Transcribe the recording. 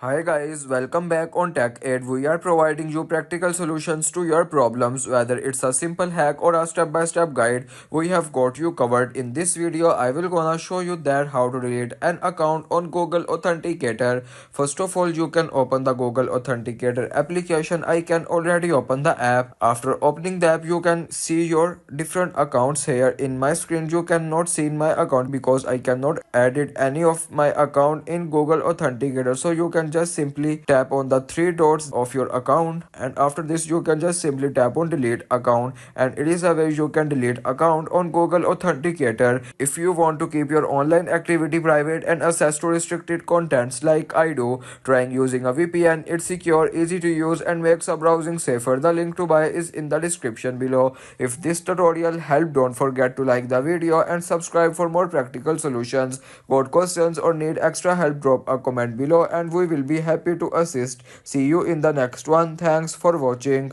Hi guys, welcome back on Tech Aid. We are providing you practical solutions to your problems, whether it's a simple hack or a step-by-step guide. We have got you covered. In this video, I will gonna show you that how to delete an account on Google Authenticator. First of all, you can open the Google Authenticator application. I can already open the app. After opening the app, you can see your different accounts here. In my screen, you cannot see my account because I cannot edit any of my account in Google Authenticator. So you can just simply tap on the three dots of your account, and after this you can just simply tap on delete account, and it is a way you can delete account on Google Authenticator. If you want to keep your online activity private and access to restricted contents like I do, trying using a VPN. It's secure, easy to use, and makes a browsing safer. The link to buy is in the description below. If this tutorial helped, don't forget to like the video and subscribe for more practical solutions. Got questions or need extra help, drop a comment below and we will be happy to assist. See you in the next one. Thanks for watching.